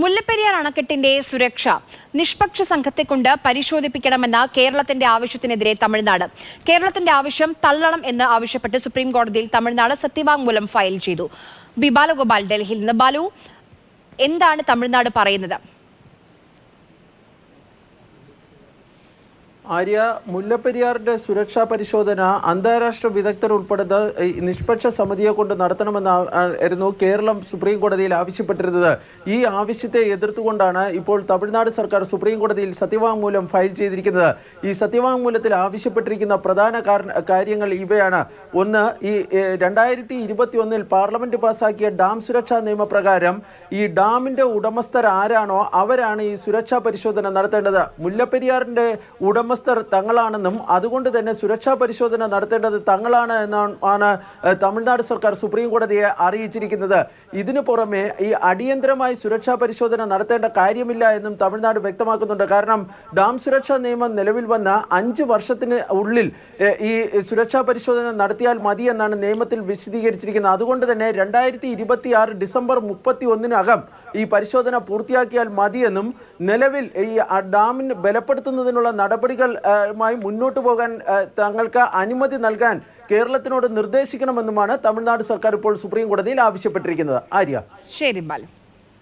മുല്ലപ്പെരിയാർ അണക്കെട്ടിന്റെ സുരക്ഷ നിഷ്പക്ഷ സംഘത്തെ കൊണ്ട് പരിശോധിപ്പിക്കണമെന്ന കേരളത്തിന്റെ ആവശ്യത്തിനെതിരെ തമിഴ്നാട്. കേരളത്തിന്റെ ആവശ്യം തള്ളണം എന്ന് ആവശ്യപ്പെട്ട് സുപ്രീം കോടതിയിൽ തമിഴ്നാട് സത്യവാങ്മൂലം ഫയൽ ചെയ്തു. ബി ബാലഗോപാൽ ഡൽഹിയിൽ നിന്ന്. ബാലു, എന്താണ് തമിഴ്നാട് പറയുന്നത്? ആര്യ, മുല്ലപ്പെരിയാറിന്റെ സുരക്ഷാ പരിശോധന അന്താരാഷ്ട്ര വിദഗ്ധർ ഉൾപ്പെടുന്ന നിഷ്പക്ഷ സമിതിയെ കൊണ്ട് നടത്തണമെന്നായിരുന്നു കേരളം സുപ്രീം കോടതിയിൽ ആവശ്യപ്പെട്ടിരുന്നത്. ഈ ആവശ്യത്തെ എതിർത്തുകൊണ്ടാണ് ഇപ്പോൾ തമിഴ്നാട് സർക്കാർ സുപ്രീം കോടതിയിൽ സത്യവാങ്മൂലം ഫയൽ ചെയ്തിരിക്കുന്നത്. ഈ സത്യവാങ്മൂലത്തിൽ ആവശ്യപ്പെട്ടിരിക്കുന്ന പ്രധാന കാര്യങ്ങൾ ഇവയാണ്. ഒന്ന്, ഈ 2021 പാർലമെന്റ് പാസാക്കിയ ഡാം സുരക്ഷാ നിയമപ്രകാരം ഈ ഡാമിന്റെ ഉടമസ്ഥർ ആരാണോ അവരാണ് ഈ സുരക്ഷാ പരിശോധന നടത്തേണ്ടത്. മുല്ലപ്പെരിയാറിന്റെ ഉടമസ്ഥർ തങ്ങളാണെന്നും അതുകൊണ്ട് തന്നെ സുരക്ഷാ പരിശോധന നടത്തേണ്ടത് തങ്ങളാണ് എന്നാണ് തമിഴ്നാട് സർക്കാർ സുപ്രീം കോടതിയെ അറിയിച്ചിരിക്കുന്നത്. ഇതിനു പുറമെ ഈ അടിയന്തരമായി സുരക്ഷാ പരിശോധന നടത്തേണ്ട കാര്യമില്ല എന്നും തമിഴ്നാട് വ്യക്തമാക്കുന്നുണ്ട്. കാരണം ഡാം സുരക്ഷാ നിയമം നിലവിൽ വന്ന 5 വർഷത്തിന് ഉള്ളിൽ ഈ സുരക്ഷാ പരിശോധന നടത്തിയാൽ മതി എന്നാണ് നിയമത്തിൽ വിശദീകരിച്ചിരിക്കുന്നത്. അതുകൊണ്ട് തന്നെ 2026 ഡിസംബർ 31-നകം ഈ പരിശോധന പൂർത്തിയാക്കിയാൽ മതിയെന്നും നിലവിൽ ഈ ഡാമിന് ബലപ്പെടുത്തുന്നതിനുള്ള നടപടികളുമായി മുന്നോട്ട് പോകാൻ തങ്ങൾക്ക് അനുമതി നൽകാൻ കേരളത്തിനോട് നിർദ്ദേശിക്കണമെന്നുമാണ് തമിഴ്നാട് സർക്കാർ ഇപ്പോൾ സുപ്രീം കോടതിയിൽ ആവശ്യപ്പെട്ടിരിക്കുന്നത്. ആര്യ, ശരി ബാലു.